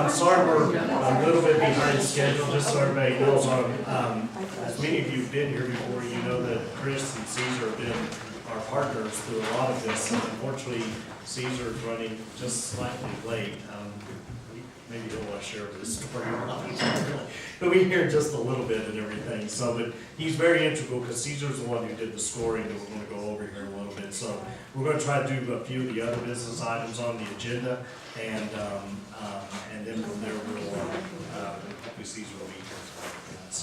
I'm sorry we're a little bit behind schedule, just so everybody knows. As many of you have been here before, you know that Chris and Caesar have been our partners through a lot of this. Unfortunately, Caesar is running just slightly late. Maybe he'll want to share this story. He'll be here just a little bit and everything. So, but he's very integral because Caesar's the one who did the scoring that we're going to go over here in a little bit. So we're going to try to do a few of the other business items on the agenda, and then from there we'll hopefully Caesar will be here for that.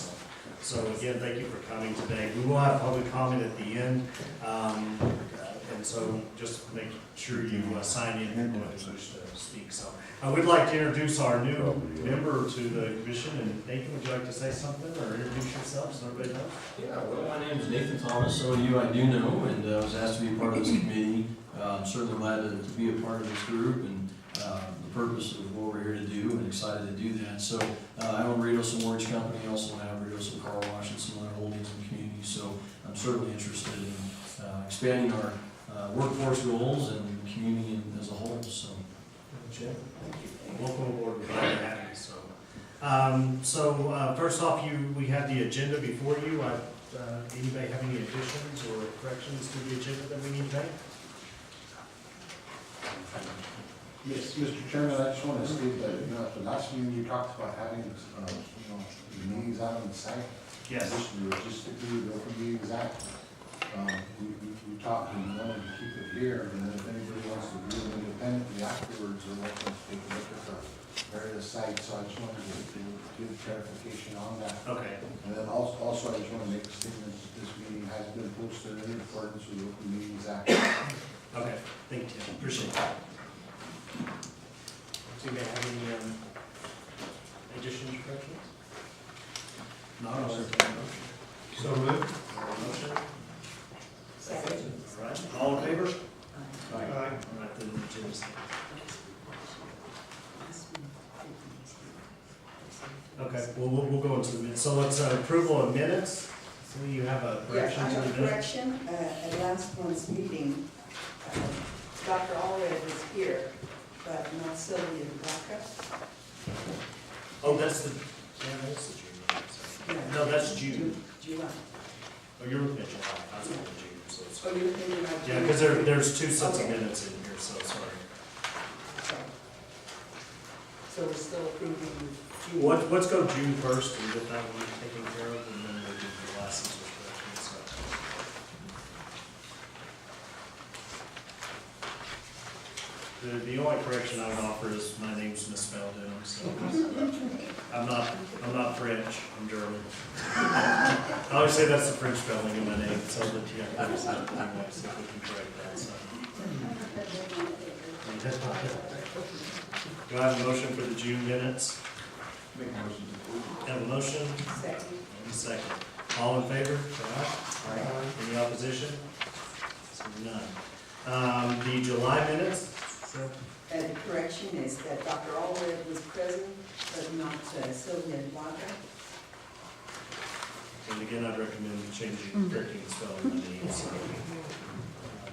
So again, thank you for coming today. We will have public comment at the end, and so just make sure you sign in if you wish to speak. So I would like to introduce our new member to the commission. And Nathan, would you like to say something or introduce yourself so everybody knows? Yeah, well, my name is Nathan Thomas. Some of you I do know, and I was asked to be a part of this committee. I'm certainly glad to be a part of this group and the purpose of what we're here to do, and excited to do that. So I own Ruidoso Mortgage Company. I also have Ruidoso Car Wash and some other holdings in the community. So I'm certainly interested in expanding our workforce goals and the community as a whole. So, Welcome aboard. We're glad to have you. So, first off, we have the agenda before you. Anybody have any additions or corrections to the agenda that we need to make? Yes, Mr. Chairman, I just want to state that, at the last meeting you talked about having, the meetings out on the site. Yes. Logistically, the Open Meetings Act. We talked and wanted to keep it here, and then if anybody wants to do it independently afterwards, they're welcome to take a look at the various sites. So I just wanted to give clarification on that. Okay. And then also I just want to make a statement that this meeting has been posted in accordance with the Open Meetings Act. Okay. Thank you. Appreciate that. Do you have any additions or corrections? No, sir. So moved. Motion. Second. All right. All in favor? Aye. All right, then the agenda's. Okay, well, we'll go into the minutes. So let's approval of minutes. So you have a Yes, correction I to have the a minutes? correction. At last month's meeting, Dr. Allred was here, but not Sylvia Baca. Oh, that's the June minutes. No, that's June. July. Oh, you're looking at July. I was looking at June, so it's. Oh, you're thinking about June? Yeah, because there's two sets of Okay. minutes in here, so sorry. So we're still thinking June. Let's go June 1st and get that one taken care of, and then we'll do the license corrections. So. The only correction I would offer is my name's misspelled in them, so I'm not French, I'm German. I always say that's the French spelling of my name, so that you have to see if we can correct that. So. Do I have a motion for the June minutes? Make a motion to approve. Have a motion? Second. And a second. All in favor? Say aye. Any opposition? So none. The July minutes? And the correction is that Dr. Allred was present, but not Sylvia Baca. And again, I'd recommend changing, correcting the spelling of the name. So.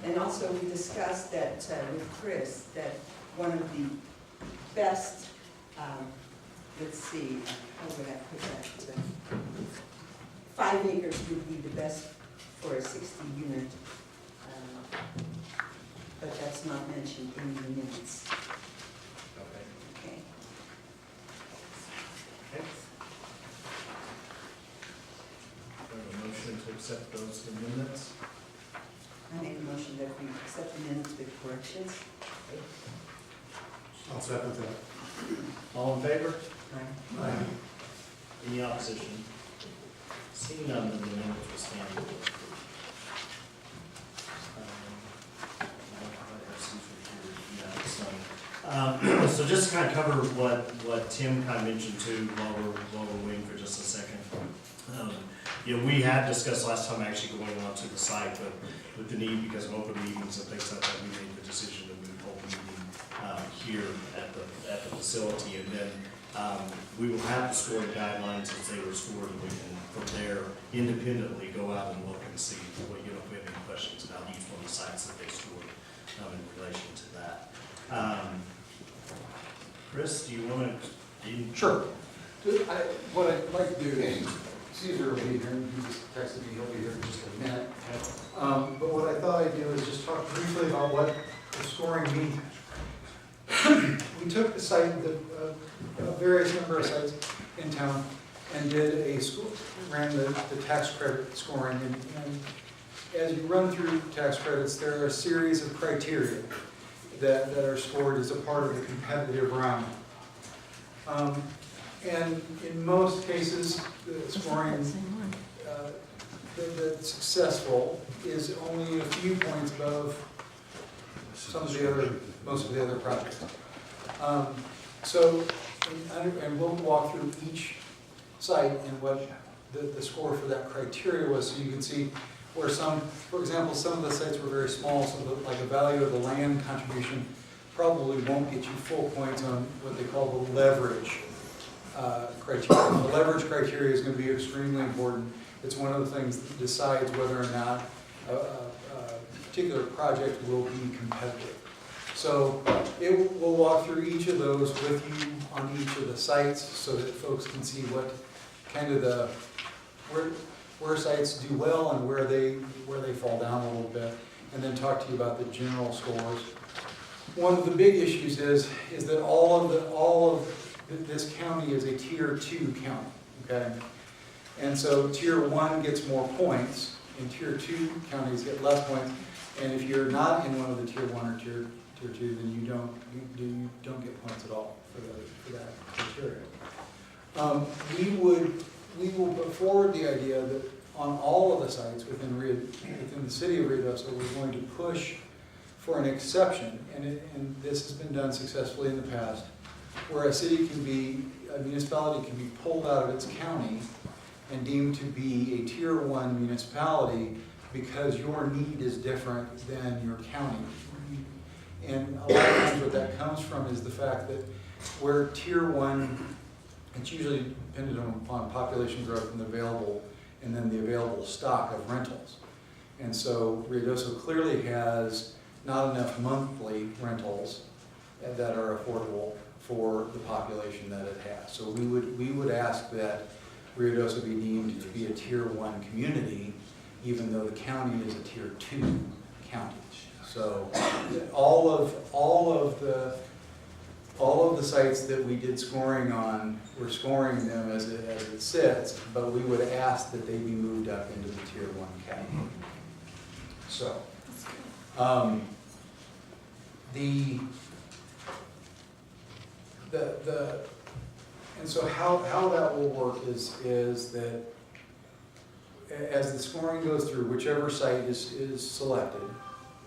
And also, we discussed that with Chris, that one of the best, let's see, how would I put that? 5 acres would be the best for a 60-unit, but that's not mentioned in the minutes. Okay. Okay. Okay. Do I have a motion to accept those amendments? I make a motion that we accept the minutes with corrections. I'll second that. All in favor? Aye. Any opposition? Seeing none, then the minutes will stand. So just to kind of cover what Tim kind of mentioned too, while we're waiting for just a second. We had discussed last time actually going on to the site, but with the need because of open meetings and things like that, we made the decision to move open meeting here at the facility, and then we will have the scoring guidelines as they were scored, and we can from there independently go out and look and see what, if we have any questions about each one of the sites that they scored in relation to that. Chris, do you want to? Sure. What I'd like to do, Caesar will be here, he just texted me, he'll be here in just a minute. But what I thought I'd do is just talk briefly about what the scoring means. We took the site, various number of sites in town, and did ran the tax credit scoring. And as you run through tax credits, there are a series of criteria that are scored as a part of the competitive round. And in most cases, the scoring that's successful is only a few points above most of the other projects. And we'll walk through each site and what the score for that criteria was, so you can see where for example, some of the sites were very small, so like the value of the land contribution probably won't get you full points on what they call the leverage criteria. The leverage criteria is going to be extremely important. It's one of the things that decides whether or not a particular project will be competitive. So we'll walk through each of those with you on each of the sites so that folks can see what kind of where sites do well and where they fall down a little bit, and then talk to you about the general scores. One of the big issues is that all of this county is a tier 2 county, okay? And so tier 1 gets more points, and tier 2 counties get less points. And if you're not in one of the tier 1 or tier 2, then you don't get points at all for that criteria. We will put forward the idea that on all of the sites within the city of Ruidoso, we're going to push for an exception, and this has been done successfully in the past, where a municipality can be pulled out of its county and deemed to be a tier 1 municipality because your need is different than your county. And a lot of times what that comes from is the fact that where tier 1, it's usually dependent upon population growth and then the available stock of rentals. And so Ruidoso clearly has not enough monthly rentals that are affordable for the population that it has. So we would ask that Ruidoso be deemed to be a tier 1 community, even though the county is a tier 2 county. So all of the sites that we did scoring on, we're scoring them as it sits, but we would ask that they be moved up into the tier 1 category. So and so how that will work is that as the scoring goes through, whichever site is selected,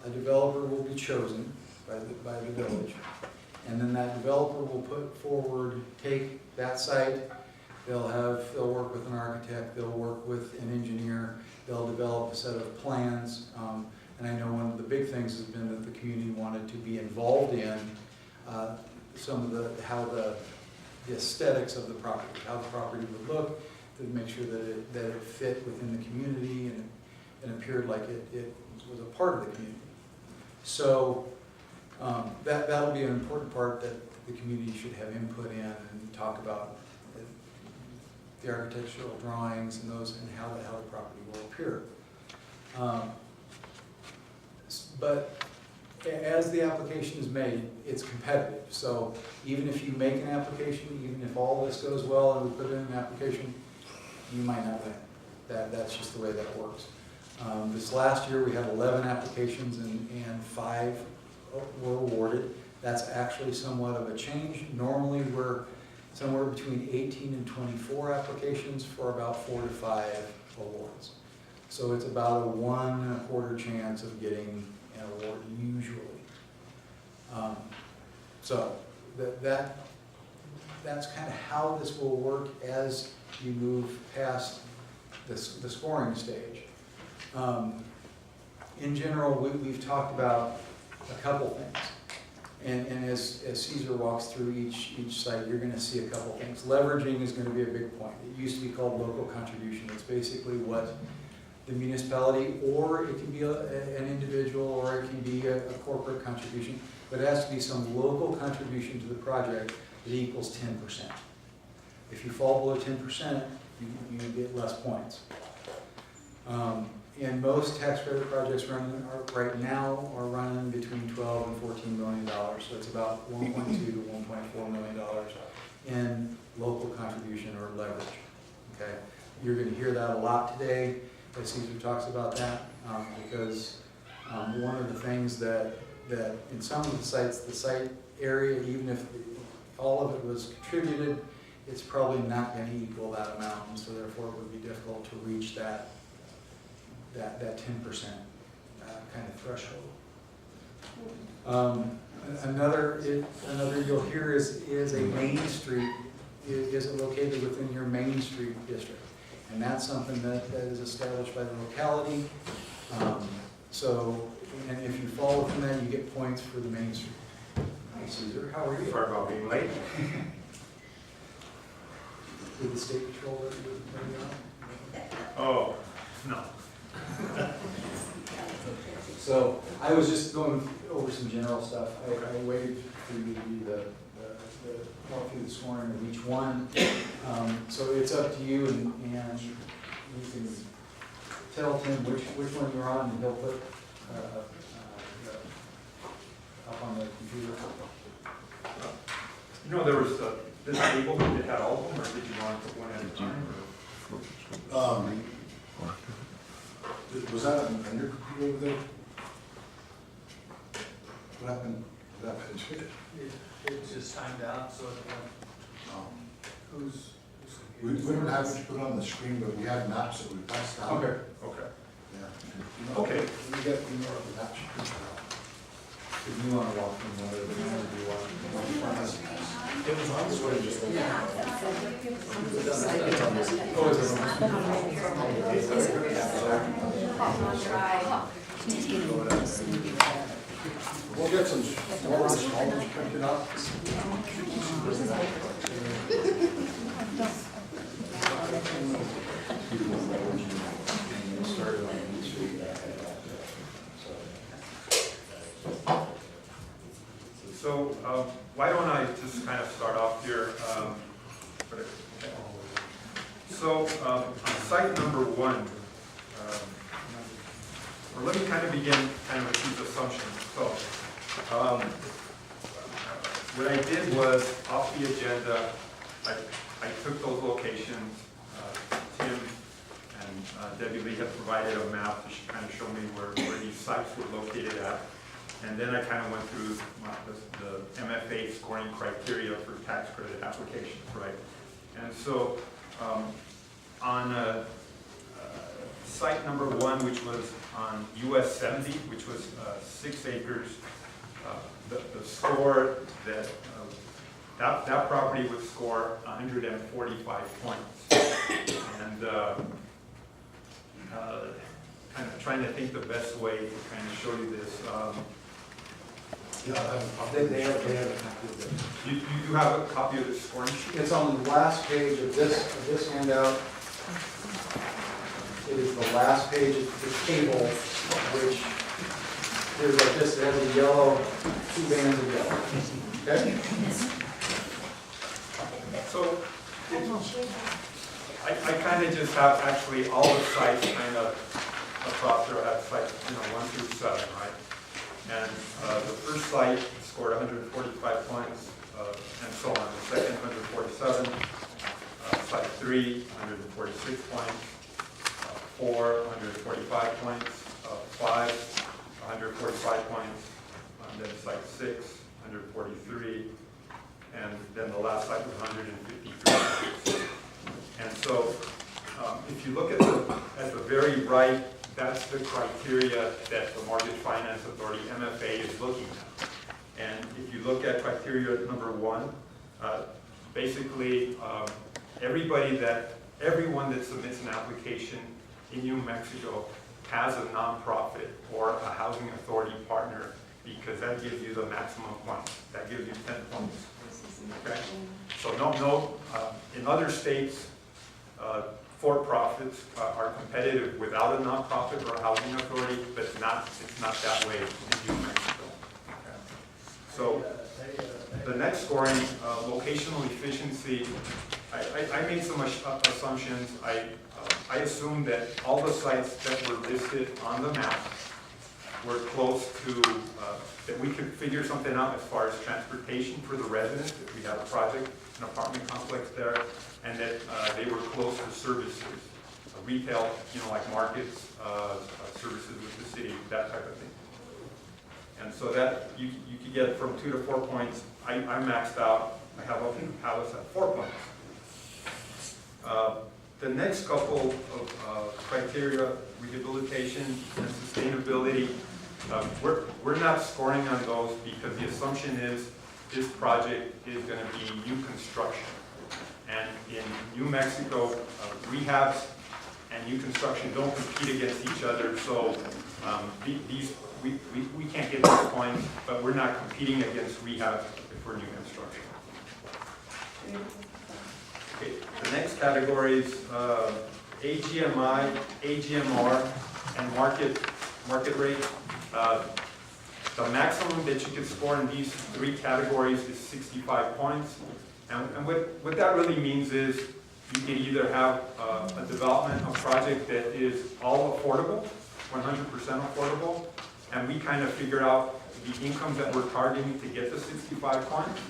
a developer will be chosen by the village, and then that developer will take that site. They'll work with an architect, they'll work with an engineer, they'll develop a set of plans. And I know one of the big things has been that the community wanted to be involved in some of how the aesthetics of the property, how the property would look, to make sure that it fit within the community and appeared like it was a part of the community. So that'll be an important part that the community should have input in and talk about the architectural drawings and how the property will appear. But as the application is made, it's competitive. So even if you make an application, even if all this goes well and we put in an application, you might not win. That's just the way that works. This last year we had 11 applications and 5 were awarded. That's actually somewhat of a change. Normally we're somewhere between 18 and 24 applications for about 4 to 5 awards. So it's about a 1 1/4 chance of getting an award usually. So that's kind of how this will work as you move past the scoring stage. In general, we've talked about a couple things. And as Caesar walks through each site, you're going to see a couple things. Leveraging is going to be a big point. It used to be called local contribution. It's basically what the municipality, or it can be an individual, or it can be a corporate contribution, but it has to be some local contribution to the project it equals 10%. If you fall below 10%, you get less points. And most tax credit projects right now are running between 12 and 14 million dollars. So it's about 1.2 to 1.4 million dollars in local contribution or leverage. Okay, you're going to hear that a lot today as Caesar talks about that, because one of the things that in some of the sites, the site area, even if all of it was contributed, it's probably not going to equal that amount, and so therefore it would be difficult to reach that 10% kind of threshold. Another you'll hear is a Main Street. Is it located within your Main Street district? And that's something that is established by the locality. And if you fall within that, you get points for the Main Street. Hi, Caesar, how are you? Sorry about being late. Did the state patrol let you know? Oh, no. So I was just going over some general stuff. I waited for you to do the walk through the scoring of each one. So it's up to you, and you can tell Tim which one you're on, and he'll put up on the computer. You know, there was this table that had all of them, or did you want to put one at a time? Was that on your computer over there? What happened to that page? It just timed out, so it went, who's We don't have it put on the screen, but we have maps that we passed out. Okay. Okay. Yeah. Okay. We get more of the maps. If you want to walk through one of the ones you want. It was on the way, just. We'll get some more small ones printed up. So why don't I just kind of start off here? So on site number one, or let me kind of begin kind of with these assumptions. So what I did was, off the agenda, I took those locations. Tim and Debbie Lee had provided a map to kind of show me where these sites were located at. And then I kind of went through the MFA scoring criteria for tax credit applications, right? And so on site number one, which was on US 70, which was 6 acres, the score that property would score 145 points. And kind of trying to think the best way to kind of show you this. They have a copy of it. You do have a copy of the scoring sheet? It's on the last page of this handout. It is the last page of the table, which is like this. It has a yellow, 2 bands of yellow. Okay? So I kind of just have actually all the sites kind of across there. I have sites 1 through 7, right? And the first site scored 145 points, and so on. The second, 147. Site 3, 146 points. 4, 145 points. 5, 145 points. And then site 6, 143. And then the last site was 153. And so if you look at the very right, that's the criteria that the Mortgage Finance Authority, MFA, is looking at. And if you look at criteria number 1, basically everyone that submits an application in New Mexico has a nonprofit or a housing authority partner, because that gives you the maximum points. That gives you 10 points. Okay? So in other states, for-profits are competitive without a nonprofit or a housing authority, but it's not that way in New Mexico. Okay. So I The next scoring, locational efficiency, I made some assumptions. I assumed that all the sites that were listed on the map were close to, that we could figure something out as far as transportation for the residents, if we have a project, an apartment complex there, and that they were close to services, retail, like markets, services with the city, that type of thing. And so that, you could get from 2 to 4 points. I maxed out, I have us at 4 points. The next couple of criteria, rehabilitation and sustainability, we're not scoring on those because the assumption is this project is going to be new construction. And in New Mexico, rehabs and new construction don't compete against each other, so we can't get these points, but we're not competing against rehab if we're new construction. Okay, the next categories, AGMI, AGMR, and market rate. The maximum that you can score in these 3 categories is 65 points. And what that really means is you can either have a development, a project that is all affordable, 100% affordable, and we kind of figure out the incomes that we're targeting to get to 65 points,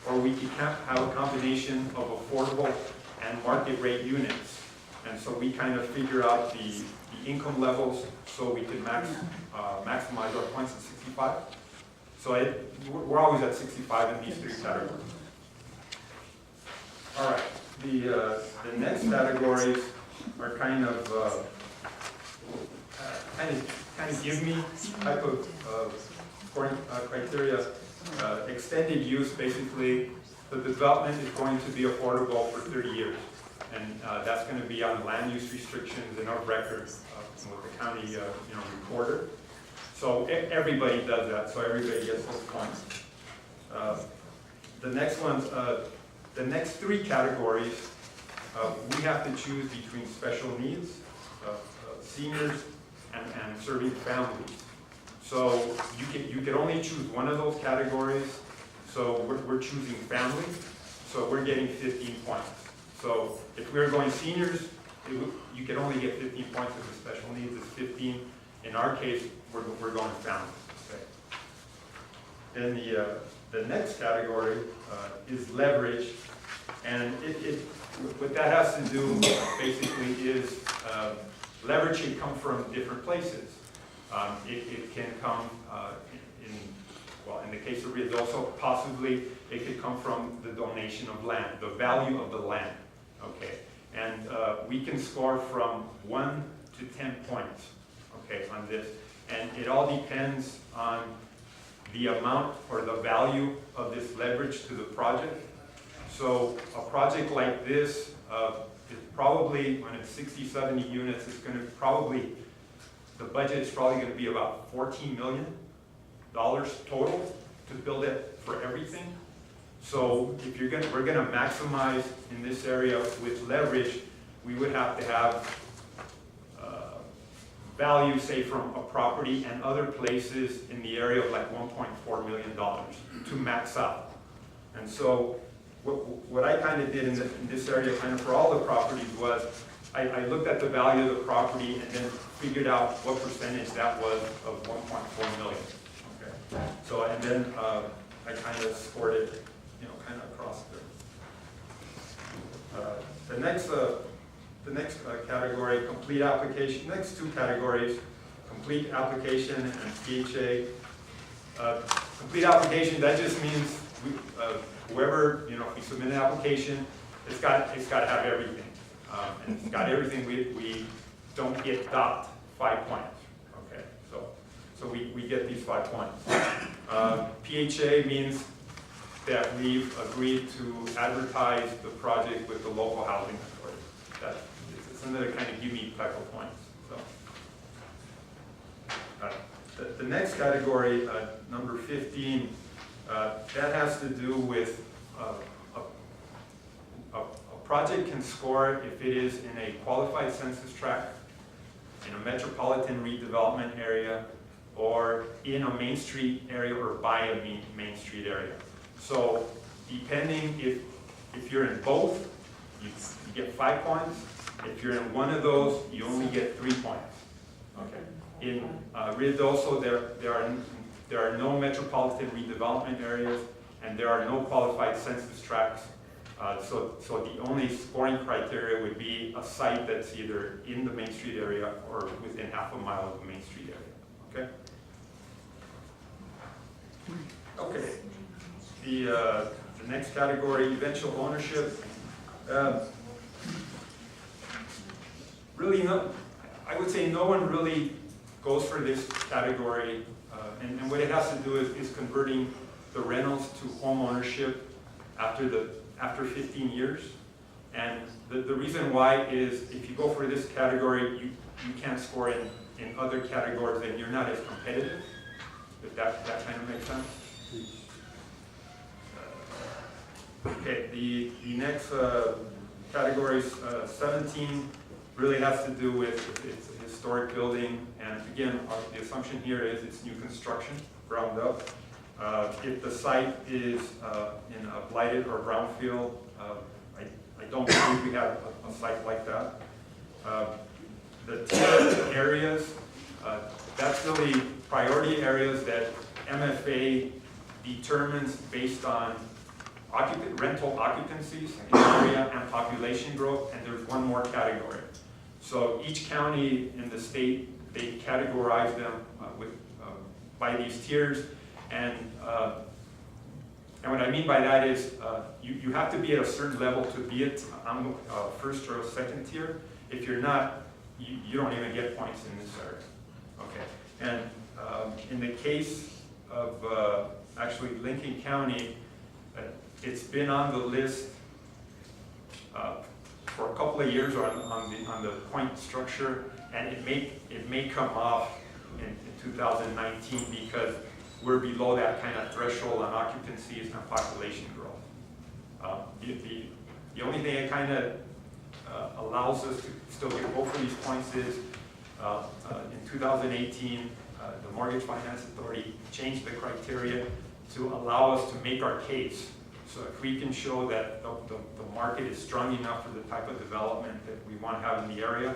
or we can have a combination of affordable and market rate units. And so we kind of figure out the income levels so we can maximize our points at 65. So we're always at 65 in these 3 categories. All right, the next categories are kind of give me type of scoring criteria. Extended use, basically, the development is going to be affordable for 30 years. And that's going to be on land use restrictions and of record with the county recorder. So everybody does that, so everybody gets those points. The next ones, the next 3 categories, we have to choose between special needs, seniors, and serving families. So you can only choose one of those categories. So we're choosing family, so we're getting 15 points. So if we're going seniors, you can only get 15 points. If the special needs is 15. In our case, we're going family. Okay. Then the next category is leverage, and what that has to do basically is leverage can come from different places. It can come in the case of Ruidoso, possibly it could come from the donation of land, the value of the land. Okay, and we can score from 1 to 10 points. Okay, on this, and it all depends on the amount or the value of this leverage to the project. So a project like this is probably, when it's 60, 70 units, it's going to probably, the budget is probably going to be about $14 million total to build it for everything. So if we're going to maximize in this area with leverage, we would have to have value, say, from a property and other places in the area of like $1.4 million to max out. And so what I kind of did in this area kind of for all the properties was I looked at the value of the property and then figured out what percentage that was of 1.4 million. Okay. So, and then I kind of scored it, kind of across there. The next category, complete application. Next 2 categories, complete application and PHA. Complete application, that just means whoever, if we submit an application, it's got to have everything. And it's got everything, we don't get docked 5 points. Okay, so we get these 5 points. PHA means that we've agreed to advertise the project with the local housing authority. It's another kind of give-me type of points. So, the next category, number 15, that has to do with a project can score if it is in a qualified census tract, in a metropolitan redevelopment area, or in a Main Street area or by a Main Street area. So depending if you're in both, you get 5 points. If you're in one of those, you only get 3 points. Okay. In Ruidoso, there are no metropolitan redevelopment areas, and there are no qualified census tracts. So the only scoring criteria would be a site that's either in the Main Street area or within half a mile of the Main Street area. Okay. Okay. The next category, eventual ownership. Really, I would say no one really goes for this category, and what it has to do is converting the rentals to home ownership after 15 years. And the reason why is if you go for this category, you can't score in other categories and you're not as competitive, if that kind of makes sense. Okay, the next category, 17, really has to do with it's a historic building, and again, the assumption here is it's new construction, ground up. If the site is in a blighted or brownfield, I don't believe we have a site like that. The tier areas, that's really priority areas that MFA determines based on rental occupancies in the area and population growth, and there's one more category. So each county in the state, they categorize them by these tiers, and what I mean by that is you have to be at a certain level to be at first or second tier. If you're not, you don't even get points in this area. Okay, and in the case of actually Lincoln County, it's been on the list for a couple of years on the point structure, and it may come off in 2019 because we're below that kind of threshold on occupancies and population growth. The only thing that kind of allows us to still get both of these points is in 2018, the Mortgage Finance Authority changed the criteria to allow us to make our case. So if we can show that the market is strong enough for the type of development that we want to have in the area,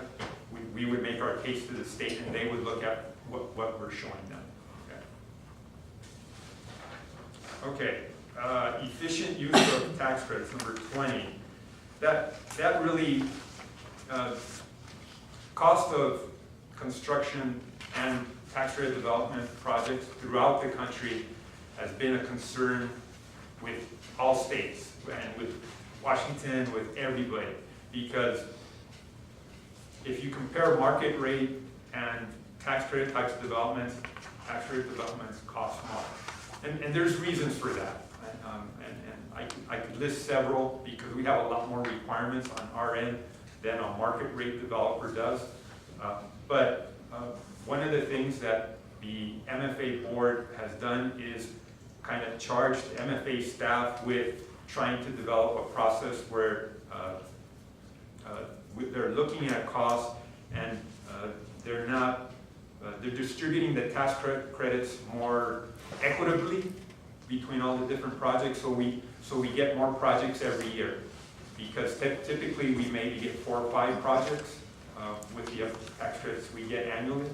we would make our case to the state, and they would look at what we're showing them. Okay, efficient use of tax credits, number 20. That really, cost of construction and tax credit development projects throughout the country has been a concern with all states and with Washington, with everybody, because if you compare market rate and tax credit types of developments, tax credit developments cost more. And there's reasons for that. And I could list several because we have a lot more requirements on our end than a market rate developer does. But one of the things that the MFA board has done is kind of charged MFA staff with trying to develop a process where they're looking at costs and they're distributing the tax credits more equitably between all the different projects, so we get more projects every year. Because typically we maybe get 4 or 5 projects with the tax credits we get annually.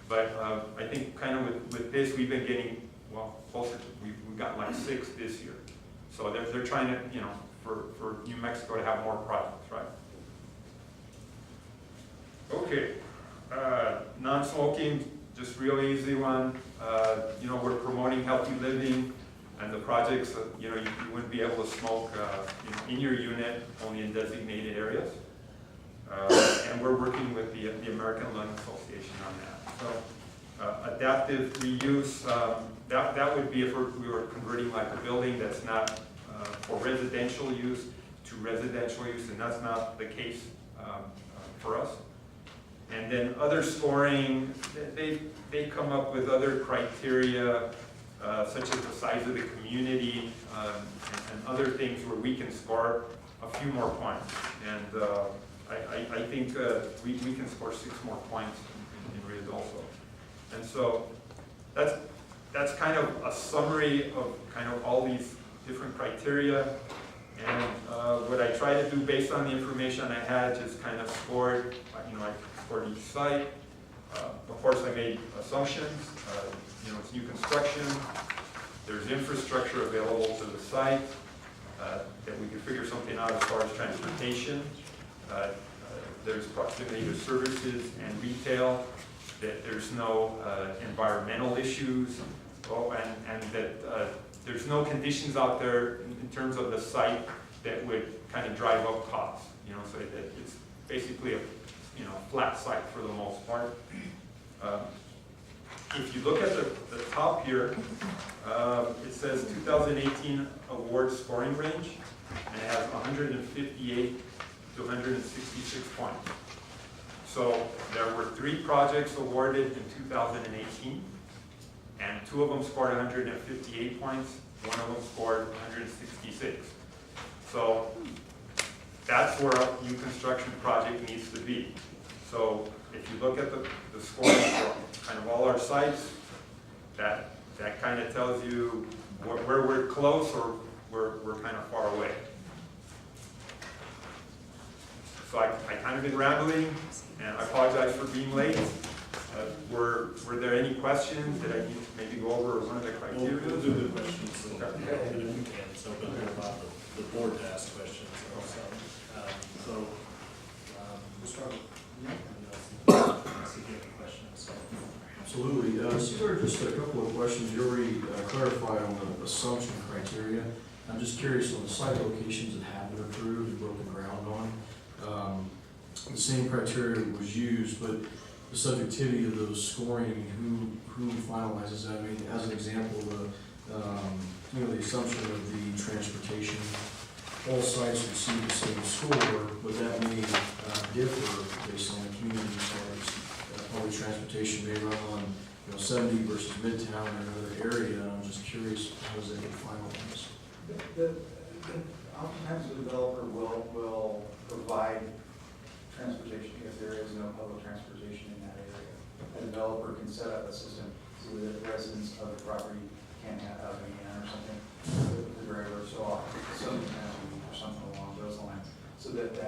But I think kind of with this, we've been getting, well, closer to, we've got like 6 this year. So they're trying to, you know, for New Mexico to have more projects, right? Okay, non-smoking, just real easy one. You know, we're promoting healthy living, and the projects, you know, you wouldn't be able to smoke in your unit, only in designated areas. And we're working with the American Lung Association on that. So adaptive reuse, that would be if we were converting like a building that's not for residential use to residential use, and that's not the case for us. And then other scoring, they come up with other criteria such as the size of the community and other things where we can score a few more points. And I think we can score 6 more points in Ruidoso. And so that's kind of a summary of kind of all these different criteria. And what I tried to do based on the information I had, just kind of scored, I scored each site. Of course, I made assumptions. It's new construction. There's infrastructure available to the site, that we could figure something out as far as transportation. There's proximity to services and retail, that there's no environmental issues, and that there's no conditions out there in terms of the site that would kind of drive up costs, so that it's basically a flat site for the most part. If you look at the top here, it says 2018 award scoring range, and it has 158 to 166 points. So there were 3 projects awarded in 2018, and 2 of them scored 158 points, 1 of them scored 166. So that's where a new construction project needs to be. So if you look at the scoring for kind of all our sites, that kind of tells you where we're close or we're kind of far away. So I kind of been rambling, and I apologize for being late. Were there any questions that I need to maybe go over one of the criteria? We'll do the questions, and if we can, it's open here about the board to ask questions also. We'll start with see if you have any questions. Absolutely. Cesar, just a couple of questions. You already clarified on the assumption criteria. I'm just curious on the site locations that have been approved and broken ground on. The same criteria was used, but the subjectivity of those scoring, who finalizes that? I mean, as an example, the assumption of the transportation, all sites receive the same score, but that may differ based on the community size. Public transportation may run on 70 versus Midtown or another area, and I'm just curious, how does that get finalized? Oftentimes the developer will provide transportation if there is no public transportation in that area. A developer can set up a system so that residents of the property can have a van or something, the driver, so or something along those lines, so that to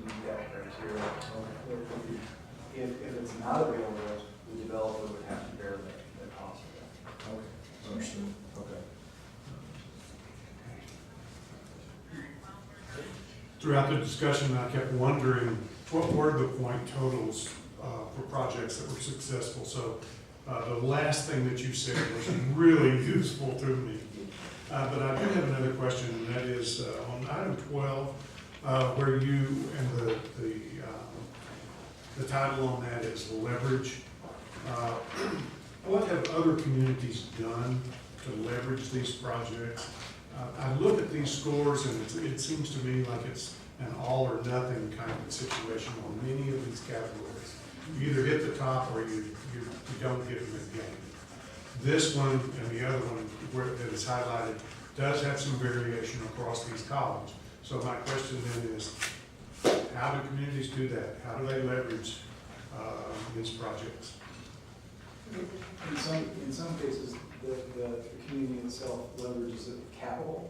meet that criteria. If it's not available, the developer would have to bear the cost of that. Okay, understood. Okay. Throughout the discussion, I kept wondering, what were the point totals for projects that were successful? So the last thing that you said was really useful to me. But I do have another question, and that is on item 12, where you, and the title on that is leverage. What have other communities done to leverage these projects? I look at these scores, and it seems to me like it's an all or nothing kind of situation on many of these categories. You either hit the top or you don't get them again. This one and the other one that is highlighted does have some variation across these columns. So my question then is, how do communities do that? How do they leverage these projects? In some cases, the community itself leverages the capital,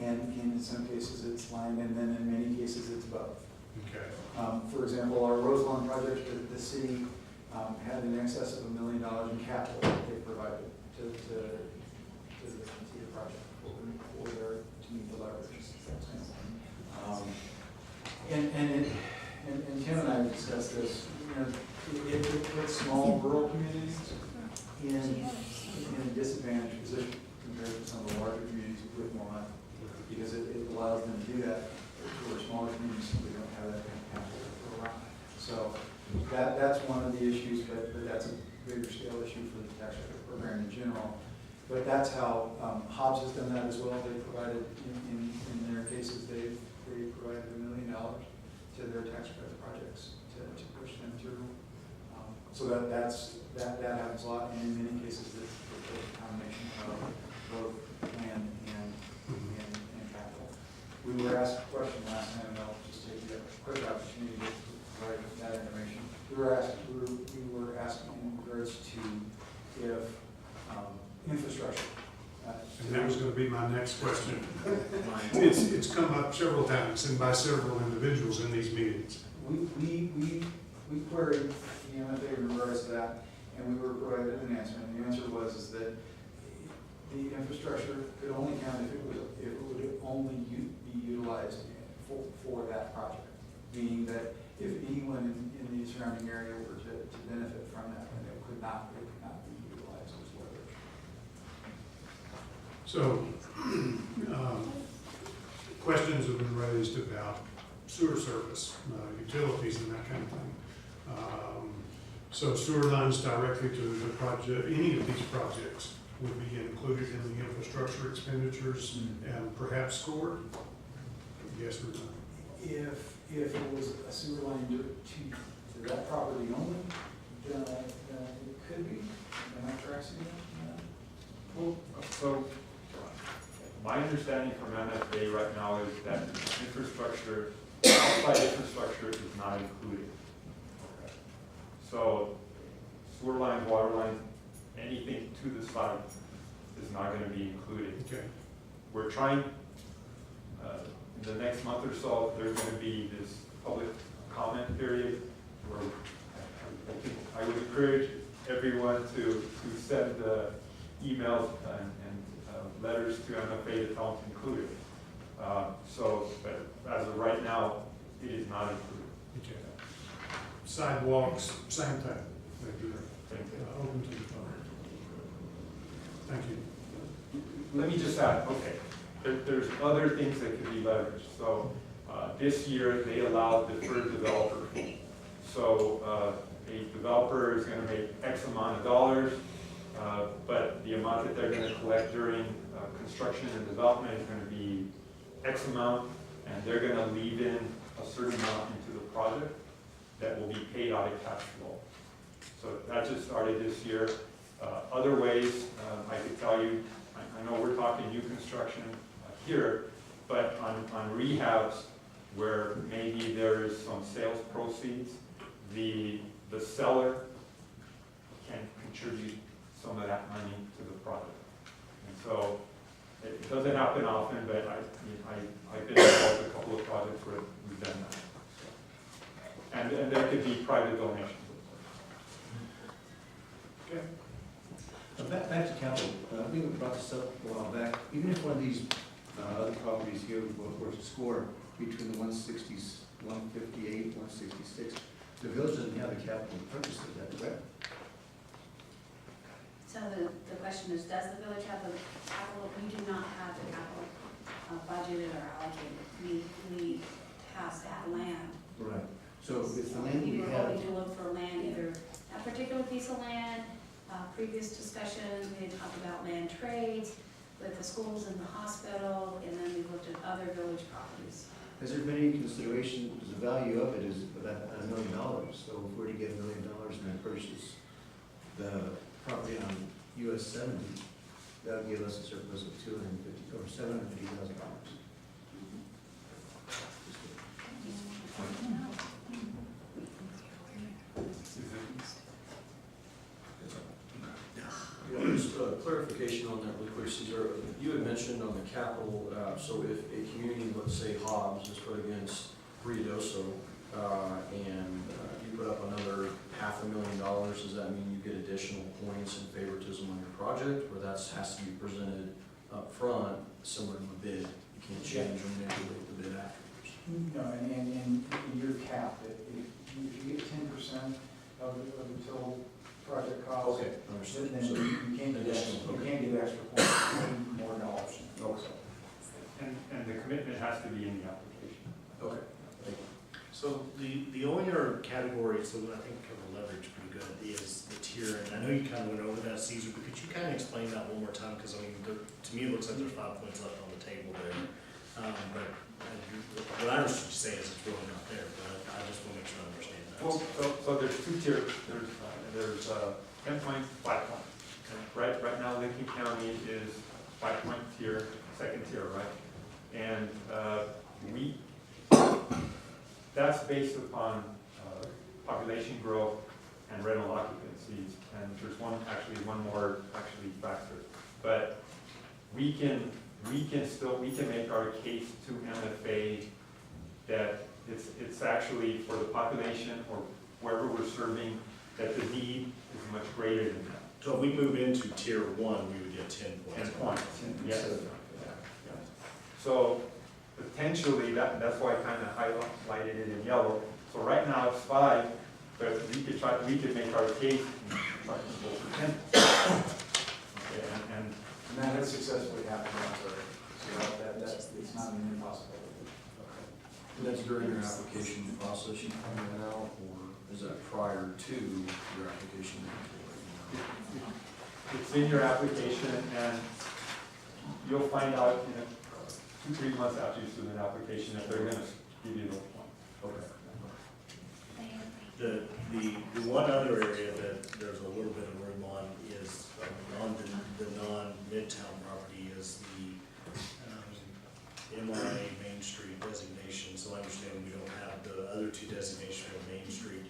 and in some cases it's land, and then in many cases it's both. Okay. For example, our Roselawn project, the city had in excess of $1 million in capital that they provided to the project for their, to meet the leverage. And Tim and I have discussed this. It puts small rural communities in a disadvantaged position compared to some of the larger communities with more money, because it allows them to do that where smaller communities simply don't have that kind of capital to go around. So that's one of the issues, but that's a bigger scale issue for the tax credit program in general. But that's how Hobbs has done that as well. They provided, in their cases, they provided $1 million to their tax credit projects to push them through. So that happens a lot, and in many cases it's a combination of both land and capital. We were asked a question last time, and I'll just take a quick opportunity to provide that information. We were asking in regards to if infrastructure And that was gonna be my next question. It's come up several times and by several individuals in these meetings. We queried the MFA in regards to that, and we were provided an answer, and the answer was is that the infrastructure could only count if it would only be utilized for that project. Meaning that if anyone in the surrounding area were to benefit from that, then it could not be utilized as leverage. So, questions have been raised about sewer service, utilities and that kind of thing. So sewer lines directly to the project, any of these projects would be included in the infrastructure expenditures and perhaps scored? Yes or no? If it was a sewer line to that property only, then it could be. Am I correct in that? Well, so my understanding from MFA right now is that infrastructure, outside infrastructure is not included. Okay. So sewer lines, water lines, anything to the site is not going to be included. Okay. We're trying, in the next month or so, there's going to be this public comment period where I think I would encourage everyone to send emails and letters to MFA to tell them to include it. But as of right now, it is not included. Okay. Sidewalks, same thing. Maybe Same thing. open to the public. Thank you. Let me just add, okay, there's other things that could be leveraged. So this year, they allowed deferred developer fee. So a developer is going to make X amount of dollars, but the amount that they're going to collect during construction and development is going to be X amount, and they're going to leave in a certain amount into the project that will be paid out of cash flow. So that just started this year. Other ways, I could tell you, I know we're talking new construction here, but on rehabs where maybe there is some sales proceeds, the seller can contribute some of that money to the project. And so it doesn't happen often, but I've been involved in a couple of projects where we've done that. And there could be private donations. Okay. Back to capital, I think we brought this up a while back. Even if one of these other properties here were to score between the 160s, 158, 166, the village doesn't have the capital to purchase it, is that correct? So the question is, does the village have the capital? We do not have the capital budgeted or allocated. We have that land. Right. So if the land we were have, hoping to look for land, either a particular piece of land, previous discussions, we had talked about land trades with the schools and the hospital, and then we looked at other village properties. has there been any consideration, because the value of it is about $1 million, so if we're to get $1 million and then purchase the property on US 70, that would give us a surplus of $250,000 or $750,000. Just a clarification on that really quick, Cesar. You had mentioned on the capital, so if a community, let's say Hobbs, is put against Ruidoso, and you put up another $500,000, does that mean you get additional points and favoritism on your project, or that has to be presented up front, similar to a bid? You can't change or manipulate the bid afterwards. No, and you're capped. If you get 10% of the total project cost, Okay, understood. then So, you can't get additional, you can't get extra points, you need more dollars. okay, And the commitment has to be in the application. okay, thank you. So the only other category, so I think cover leverage pretty good, is the tier, and I know you kind of went over that, Caesar, but could you kind of explain that one more time? Because I mean, to me, it looks like there's 5 points left on the table there. But what I understood you say is it's really not there, but I just want to make sure I understand that. Well, so there's two tiers. There's 10 points, 5 points. Okay. Right now, Lincoln County is 5-point tier, second tier, right? And that's based upon population growth and rental occupancies. And there's one more factor. But we can make our case to MFA that it's actually for the population or wherever we're serving, that the need is much greater than that. So if we move into tier 1, we would get 10 points. 10 points, yes. So potentially, that's why I kind of highlighted it in yellow. So right now it's 5, but we could make our case and try to go for 10. Okay, and And that has successfully happened, also. So it's not an impossibility. And that's during your application process you find that out, or is that prior to your application? it's in your application, and you'll find out in 2-3 months after you submit an application that they're going to give you those points. Okay. They- The one other area that there's a little bit of room on is on the non-midtown property is the MRA Main Street designation. So I understand we don't have the other 2 designations for Main Street.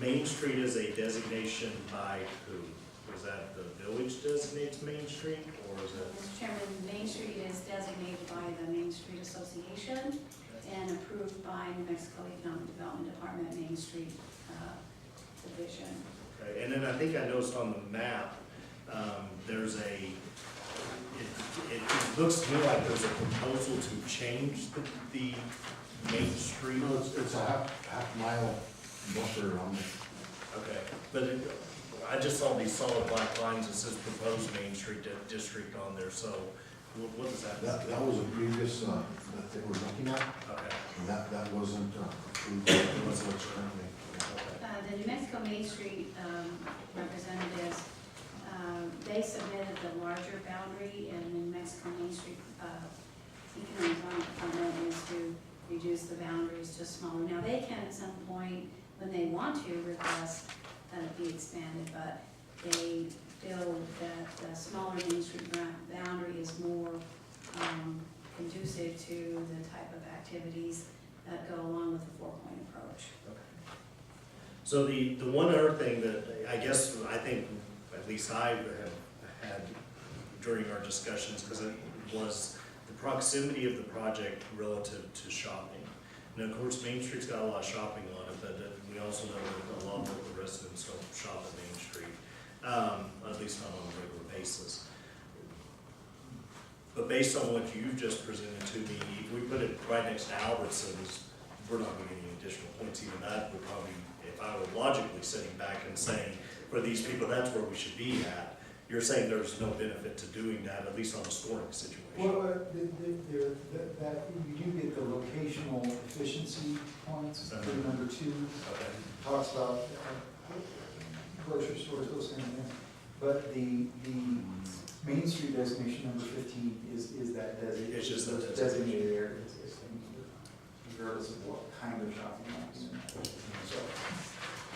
Main Street is a designation by who? Is that the village designates Main Street, or is it? Mr. Chairman, Main Street is designated by the Main Street Association and approved by New Mexico Economic Development Department, Main Street Division. Okay, and then I think I noticed on the map, there's it looks to me like there's a proposal to change the Main Street. No, it's a half mile buffer on it. Okay, but I just saw these solid black lines that says proposed Main Street district on there, so what does that mean? That was a previous, that they were looking at, Okay, and that wasn't approved. It wasn't what's currently. okay. The New Mexico Main Street representatives, they submitted the larger boundary, and the New Mexico Main Street Economic Development Department is to reduce the boundaries to smaller. Now, they can at some point, when they want to, request that it be expanded, but they feel that the smaller Main Street boundary is more conducive to the type of activities that go along with the 4-point approach. So the one other thing that I think, at least I have had during our discussions, because it was the proximity of the project relative to shopping. And of course, Main Street's got a lot of shopping on it, but we also know that a lot of local residents don't shop at Main Street, at least not on a regular basis. But based on what you just presented to me, if we put it right next to Albertsons, we're not going to get any additional points. Even that would probably, if I were logically sitting back and saying, for these people, that's where we should be at. You're saying there's no benefit to doing that, at least on a scoring situation. Well, that you do get the locational efficiency points, for number 2, Okay. talks about grocery stores, those kind of things. But the Main Street designation, number 15, is that designated. It's just that designated area, regardless of what kind of shopping malls. So,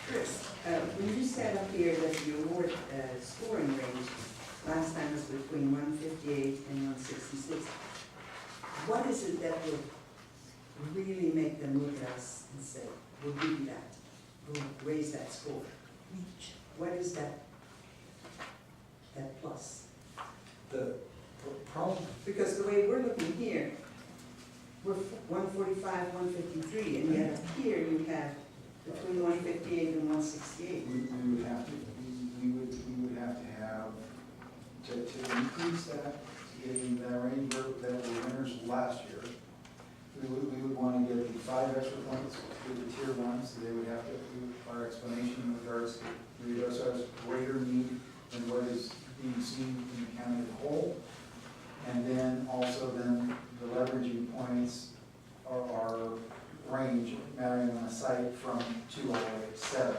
Chris, when you said up here that the award scoring range last time was between 158 and 166, what is it that would really make them look at us and say, we'll give you that, we'll raise that score? What is that plus? the problem, Because the way we're looking here, we're 145, 153, and yet up here you have between 158 and 168. we would have to, we would have to have, to increase that, to get in that range that were winners last year, we would want to get the 5 extra points for the tier 1, so they would have to, our explanation in regards to Ruidoso has greater need than what is being seen in the county as a whole. And then also then the leveraging points are range mattering on a site from 2 all the way to 7.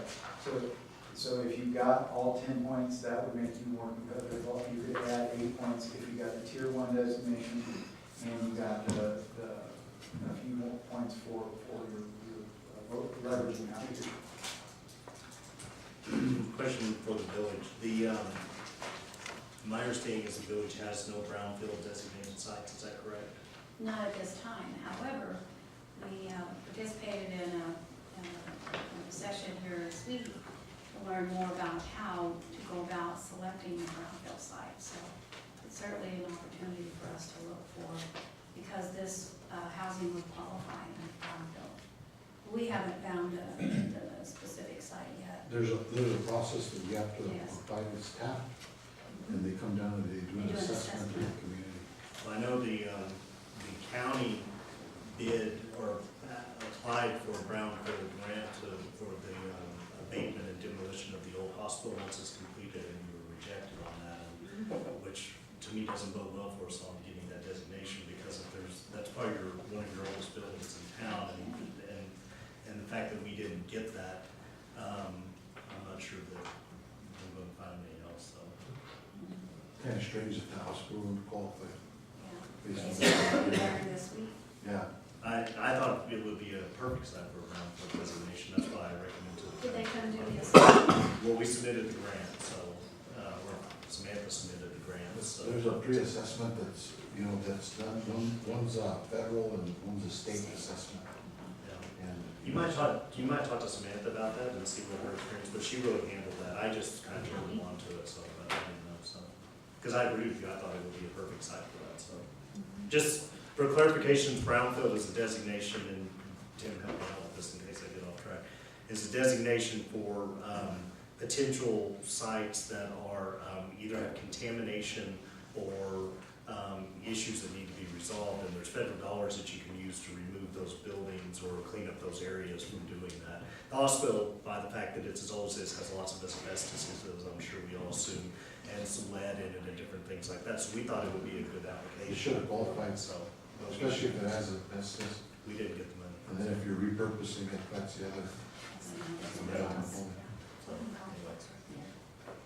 So if you got all 10 points, that would make you more competitive. Well, you could add 8 points if you got the tier 1 designation and you got a few more points for your leveraging out. Question for the village. My understanding is the village has no brownfield designated sites, is that correct? Not at this time. However, we participated in a session here this week to learn more about how to go about selecting the brownfield site. So it's certainly an opportunity for us to look for, because this housing would qualify in Brownfield. We haven't found a specific site yet. There's a process that you have to Yes. apply this tap, and they come down and they do an They do an assessment of the assessment. community. Well, I know the county bid or applied for a brownfield grant for the abatement and demolition of the old hospital once it's completed, and you were rejected on that, which to me doesn't bode well for us on getting that designation, because if that's probably one of your oldest buildings in town, and the fact that we didn't get that, I'm not sure that I'm going to find anything else, so. Kind of strange that the hospital would qualify. Yeah. based on Is that. it better this week? Yeah, I thought it would be a perfect site for a brownfield designation, that's why I recommended it. Did they come do the assessment? Well, we submitted the grant, so, or Samantha submitted the grant, so. there's a pre-assessment that's, that's done, one's a federal and one's a state assessment. Yeah. And You might talk to Samantha about that and see what her experience, but she really handled that, I just kind of turned on to it, so I didn't know, so. Because I agree with you, I thought it would be a perfect site for that, so. Just for clarification, brownfield is a designation, and Tim helped me out with this in case I get off track, is a designation for potential sites that are either have contamination or issues that need to be resolved, and there's federal dollars that you can use to remove those buildings or clean up those areas from doing that. The hospital, by the fact that it's as old as this, has lots of asbestos, as I'm sure we all assume, and some lead in it and different things like that, so we thought it would be a good application. it should have qualified, So, especially if it has asbestos. we didn't get the money. And then if you're repurposing it, that's the other. So,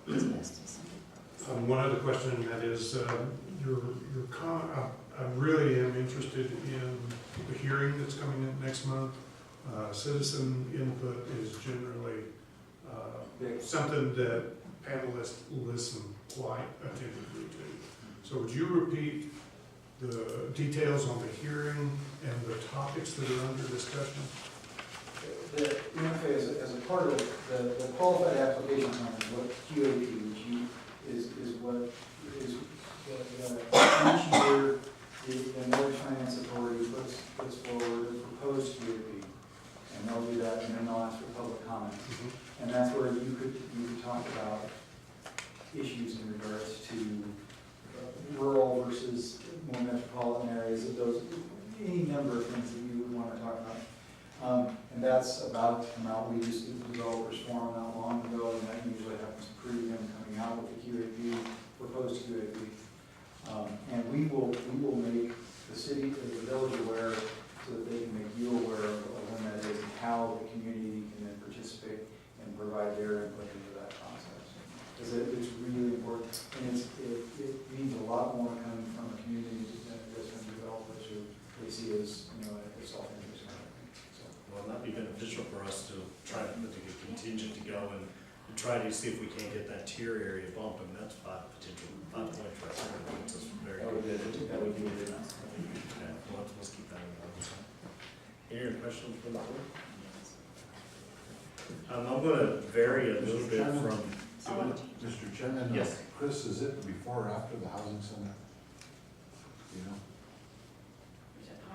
anyways. One other question, and that is, I really am interested in the hearing that's coming up next month. Citizen input is generally something that panelists listen quite attentively to. So would you repeat the details on the hearing and the topics that are under discussion? The interface, as a part of the qualified application plan, is what QAP, which is what is each year the Mortgage Finance Authority puts forward a proposed QAP. And they'll do that, and then they'll ask for public comment. And that's where you could talk about issues in regards to rural versus more metropolitan areas, of those, any number of things that you would want to talk about. And that's about to come out. We just did the developers forum not long ago, and that usually happens pre them coming out with the QAP, proposed QAP. And we will make the city, the village aware, so that they can make you aware of when that is and how the community can then participate and provide their input into that process. Because it's really important, and it means a lot more coming from a community than it does from developers who they see as, a self-interest kind of thing. So, Well, that'd be beneficial for us to try to put a contingent to go and try to see if we can't get that tier area bump, and that's 5 points right there. It's just very good. that would be good. Okay, well, let's keep that in mind. Any other questions from the board? I'm gonna vary a little bit from. Mr. Chairman? Yes. Chris, is it before or after the housing center? You know,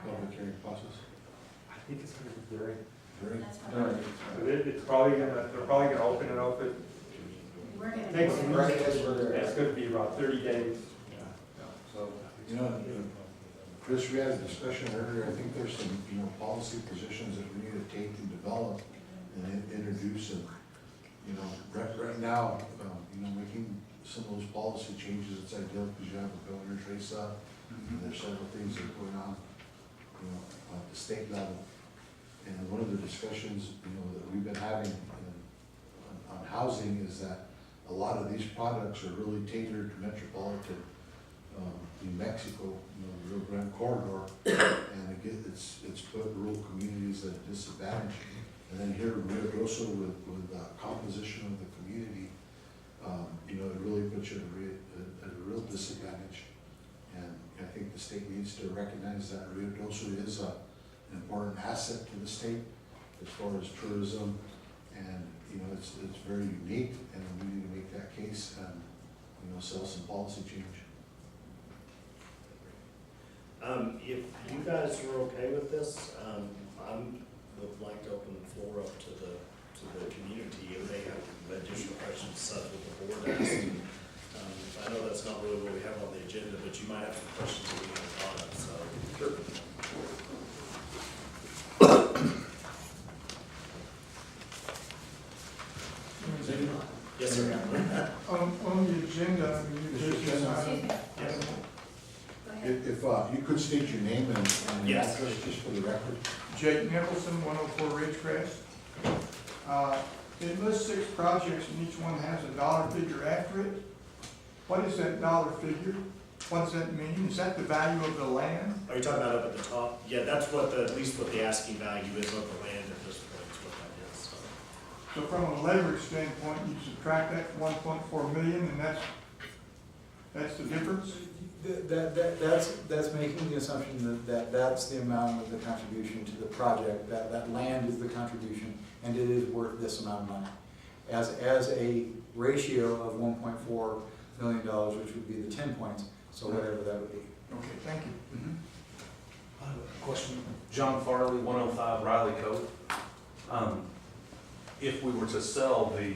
public hearing process? I think it's gonna be very. During? That's fine. It's probably gonna, they're probably gonna open it up, We're gonna. Thanks. Right, that's where they're it's at. gonna be about 30 days. So, Chris, we had a discussion earlier, I think there's some, policy positions that we need to take and develop and introduce and, right now, making some of those policy changes, it's ideal because you have a bill interface up, and there's several things that are going on, at the state level. And one of the discussions, that we've been having on housing is that a lot of these products are really tailored to metropolitan New Mexico, the Rio Grande corridor, and again, it's put rural communities at a disadvantage. And then here in Ruidoso with the composition of the community, it really puts you at a real disadvantage. And I think the state needs to recognize that Ruidoso is an important asset to the state as far as tourism, and it's very unique, and we need to make that case and sell some policy change. If you guys are okay with this, would like to open the floor up to the community if they have additional questions, such as the board asked. I know that's not really what we have on the agenda, but you might have some questions that we haven't thought of, so. Sure. Yes, sir. On the agenda, I mean, Mr. this is, Chairman? Yes. Go ahead. If you could state your name and your Yes. address just for the record. Jake Nicholson, 104 Ridgecrest. It lists 6 projects and each one has a dollar figure after it. What is that dollar figure? What does that mean? Is that the value of the land? Are you talking about up at the top? Yeah, that's what at least what the asking value is of the land at this point, is what that is, so. So from a leverage standpoint, you subtract that from 1.4 million and that's the difference? That's making the assumption that that's the amount of the contribution to the project, that land is the contribution, and it is worth this amount of money. As a ratio of $1.4 million, which would be the 10 points, so whatever that would be. Okay, thank you. I have a question. John Farley, 105 Riley Cove. If we were to sell the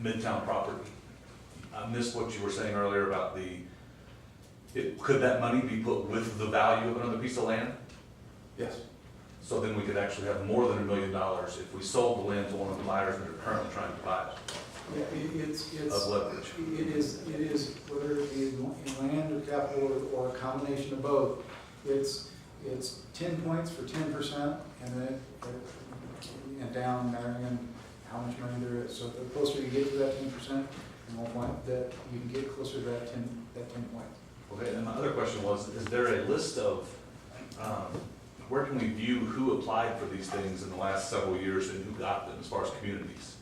Midtown property, I missed what you were saying earlier about could that money be put with the value of another piece of land? Yes. So then we could actually have more than $1 million if we sold the land to one of the buyers that are currently trying to buy it, Yeah, it's. of leverage. It is, whether it be in land or capital or a combination of both, it's 10 points for 10%, and then and down there and how much money there is. So the closer you get to that 10%, the more point that you can get closer to that 10 points. Okay, and my other question was, is there a list of, where can we view who applied for these things in the last several years and who got them as far as communities?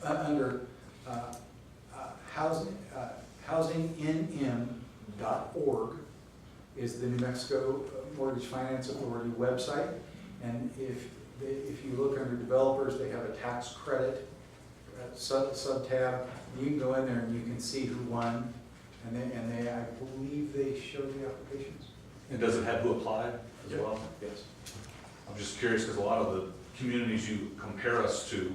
Under housingNM.org is the New Mexico Mortgage Finance Authority website. And if you look under developers, they have a tax credit sub-tab. You can go in there and you can see who won. And they, I believe they show the applications. And does it have who applied as well? Yes. I'm just curious, because a lot of the communities you compare us to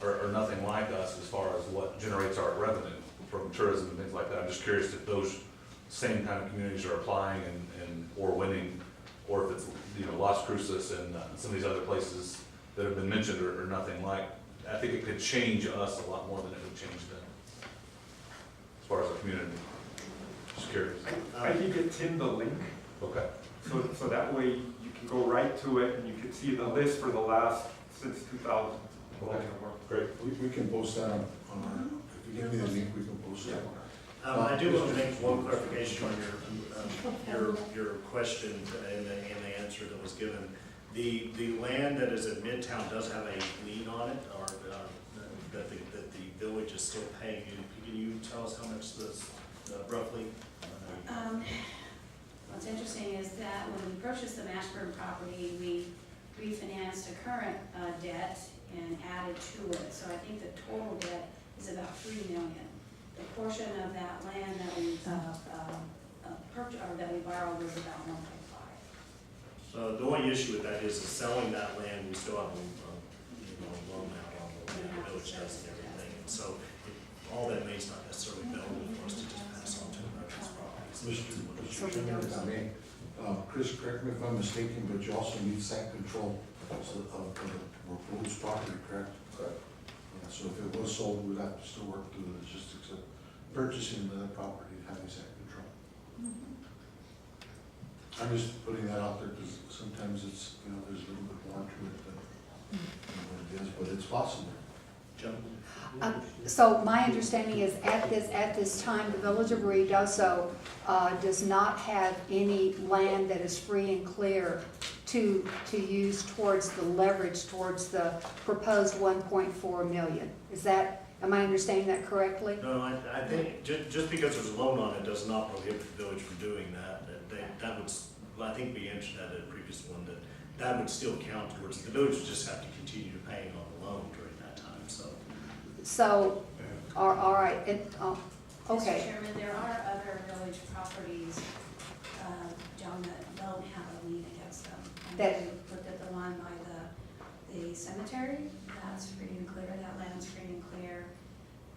are nothing like us as far as what generates our revenue from tourism and things like that. I'm just curious if those same kind of communities are applying or winning, or if it's, Las Cruces and some of these other places that have been mentioned are nothing like. I think it could change us a lot more than it would change them, as far as a community. Just curious. I can get Tim the link, Okay. so that way you can go right to it and you can see the list for the last, since 2000. Okay. Great. We can post that on our, if you give me the link, we can post that on I do want to make one clarification on your question and the answer that was given. The land that is at Midtown does have a lien on it, or that the village is still paying. Can you tell us how much this roughly? What's interesting is that when we purchased the Mashburn property, we refinanced a current debt and added to it. So I think the total debt is about $3 million. The portion of that land that we purchased, or that we borrowed, was about 1.5. So the only issue with that is selling that land, we still have a loan out on the land, the village does and everything. And so all that money is not necessarily available for us to just pass on to the merchant's properties. Mr. Chairman, if I may, Chris, correct me if I'm mistaken, but you also need site control of the proposed property, correct? Correct. Yeah, so if it was sold, we'd have to still work through the logistics of purchasing the property and having site control. I'm just putting that out there because sometimes it's, there's a little bit more to it than what it is, but it's possible. Joe? So my understanding is at this time, the village of Ruidoso does not have any land that is free and clear to use towards the leverage towards the proposed 1.4 million. Am I understanding that correctly? No, I think just because there's a loan on it does not prohibit the village from doing that. That would, I think we answered that at a previous one, that would still count towards, the village would just have to continue to pay on the loan during that time, so. So, all right, Mr. okay. Chairman, there are other village properties Joan, that don't have a lien against them. And That- if you looked at the one by the cemetery, that's free and clear, that land's free and clear.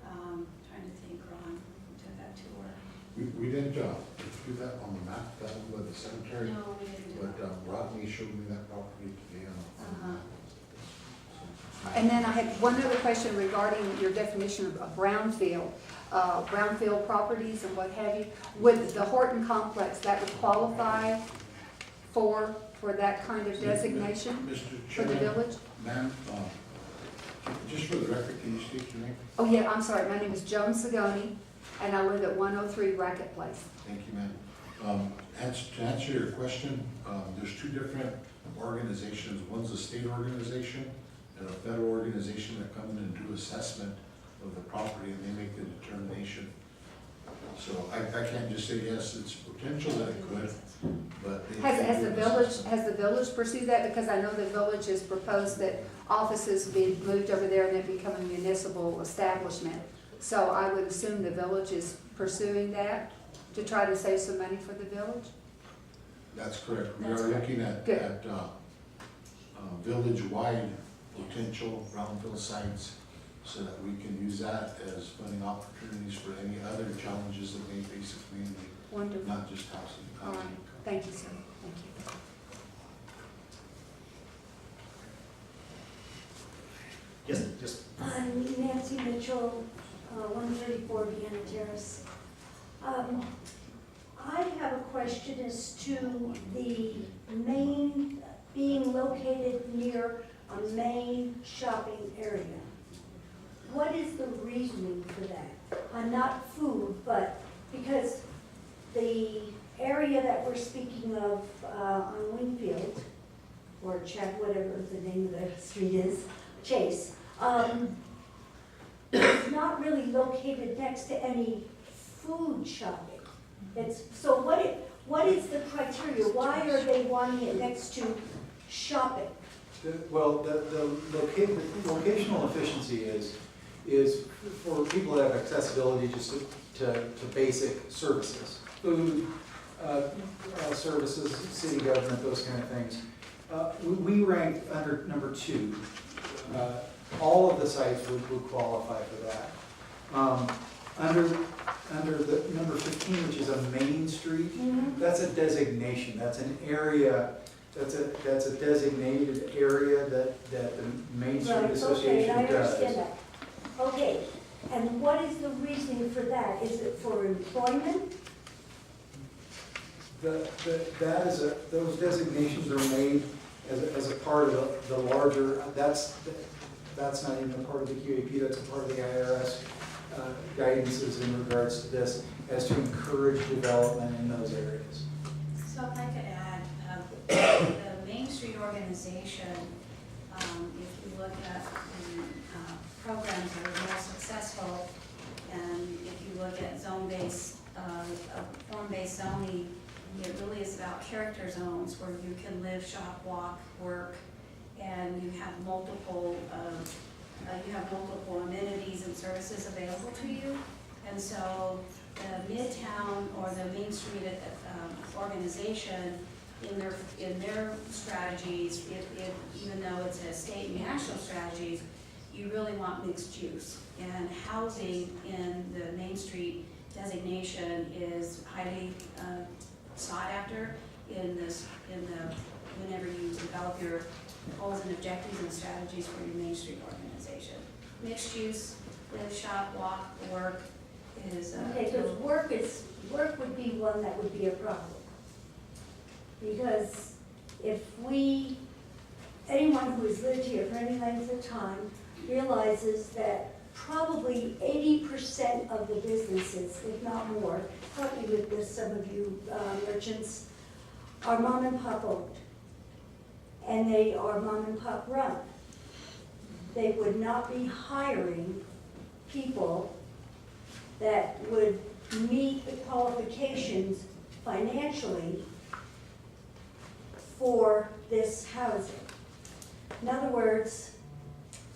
Trying to think, Ron, who took that tour? We didn't, do that on the map, that one by the cemetery. No, we didn't do But that. Rodney showed me that property today on the map. So- And then I had one other question regarding your definition of brownfield, brownfield properties and what have you. Would the Horton complex, that would qualify for that kind of designation Mr. for the Chairman, village? ma'am, just for the record, can you state your name? Oh, yeah, I'm sorry, my name is Joan Sagoni, and I live at 103 Racket Place. Thank you, ma'am. To answer your question, there's two different organizations. One's a state organization and a federal organization that come in and do assessment of the property, and they make the determination. So I can't just say, yes, it's potential that it could, but. they- Has the village pursued that? Because I know the village has proposed that offices be moved over there and it become a municipal establishment. So I would assume the village is pursuing that to try to save some money for the village? That's correct. We That's are correct. looking at, Good. village-wide potential brownfield sites so that we can use that as funding opportunities for any other challenges that may face a community, Wonderful. not just housing. All right, thank you, sir. Thank you. Yes, just, I'm Nancy Mitchell, 134 Vienna Terrace. I have a question as to the main, being located near a main shopping area. What is the reasoning for that? Not food, but because the area that we're speaking of on Wingfield, or Chad, whatever the name of the street is, Chase, it's not really located next to any food shopping. So what is the criteria? Why are they wanting it next to shopping? Well, the locational efficiency is for people that have accessibility just to basic services, food, services, city government, those kind of things. We ranked under number 2. All of the sites would qualify for that. Under the number 15, which is a main street, that's a designation. That's an area. That's a designated area that the Main Street Right, Association okay, I does. understand that. Okay, and what is the reasoning for that? Is it for employment? Those designations are made as a part of the larger, that's not even a part of the QAP, that's a part of the IRS guidances in regards to this, as to encourage development in those areas. So if I could add, the Main Street organization, if you look at the programs that are more successful, and if you look at zone-based, form-based zoning, it really is about character zones where you can live, shop, walk, work, and you have multiple amenities and services available to you. And so the Midtown or the Main Street organization, in their strategies, even though it's a state and national strategies, you really want mixed use. And housing in the Main Street designation is highly sought after whenever you develop your goals and objectives and strategies for your Main Street organization. Mixed use, live, shop, walk, work is. Okay, because work would be one that would be a problem. Because if anyone who has lived here for any length of time realizes that probably 80% of the businesses, if not more, probably with this, some of you merchants, are mom and pop owned. And they are mom and pop run. They would not be hiring people that would meet the qualifications financially for this housing. In other words,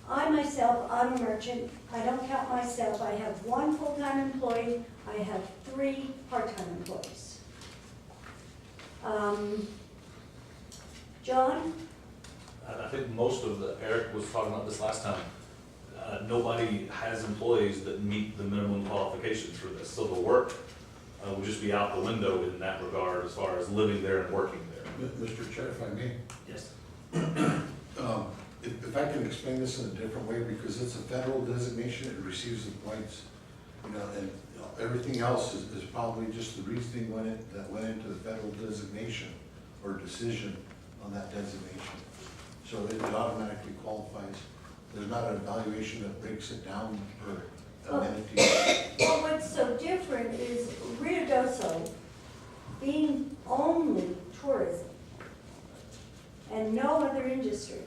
I myself, I'm a merchant. I don't count myself. I have 1 full-time employee. I have 3 part-time employees. John? I think most of Eric was talking about this last time. Nobody has employees that meet the minimum qualifications for this, so the work will just be out the window in that regard as far as living there and working there. Mr. Chair, if I may, Yes. if I can explain this in a different way, because it's a federal designation, it receives the points, you know, and everything else is probably just the reasoning that went into the federal designation or decision on that designation. So it automatically qualifies. There's not an evaluation that breaks it down per amenity. Well, what's so different is Ruidoso being only tourism and no other industry.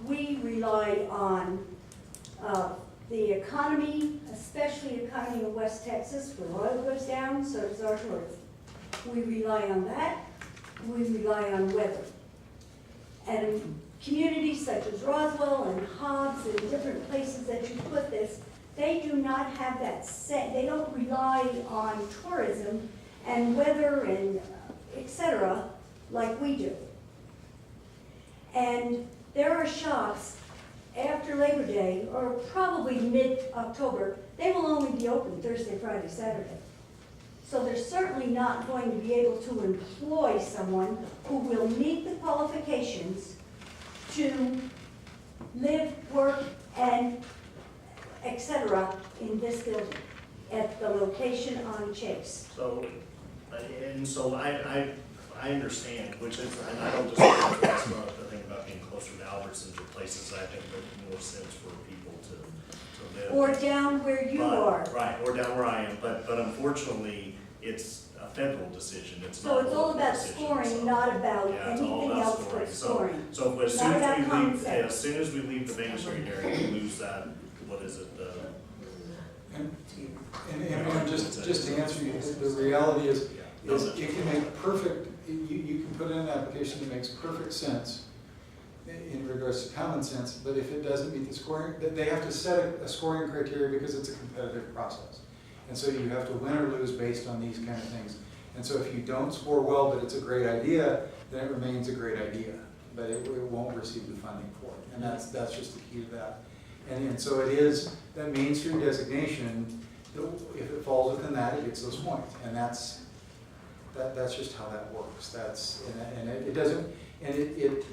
We rely on the economy, especially the economy of West Texas. When oil goes down, so does our tourism. We rely on that. We rely on weather. And communities such as Roswell and Hobbs and different places that you put this, they do not have that they don't rely on tourism and weather and et cetera like we do. And there are shops after Labor Day, or probably mid-October, they will only be open Thursday, Friday, Saturday. So they're certainly not going to be able to employ someone who will meet the qualifications to live, work, and et cetera in this building at the location on Chase. So, and so I understand, which is, and I don't disagree with this, the thing about being closer to Albertsons or places I think make more sense for people to live. Or down where you are. Right, or down where I am, but unfortunately, it's a federal decision, it's So not a it's all local about decision, scoring, so- not about Yeah, it's all anything about else but scoring. So as Not soon about as we common leave, sense. as soon as we leave the Main Street area, we lose that, what is it, And just to answer you, the reality is it can make perfect, you can put in an application that makes perfect sense in regards to common sense, but if it doesn't meet the scoring, they have to set a scoring criteria because it's a competitive process. And so you have to win or lose based on these kind of things. And so if you don't score well, but it's a great idea, then it remains a great idea, but it won't receive the funding for it. And that's just the key to that. And so it is that Main Street designation, if it falls within that, it gets those points. And that's just how that works. It doesn't,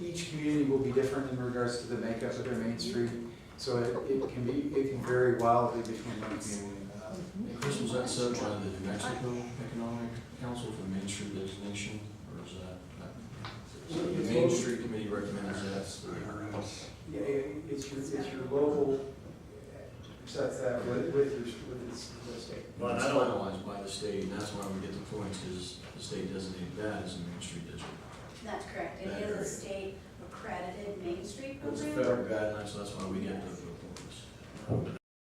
each community will be different in regards to the makeup of their Main Street. So it can vary wildly between one community and another. And Chris, was that set by the New Mexico Economic Council for Main Street designation, or is that, so the Main Street Committee recommends that? Yeah, it's your local sets that with the state. Well, It's I don't- finalized by the state, and that's why we get the points, because the state designated that as a Main Street district. That's correct. It is a state accredited Main Street It's a program. federal guideline, so that's why we get the points. But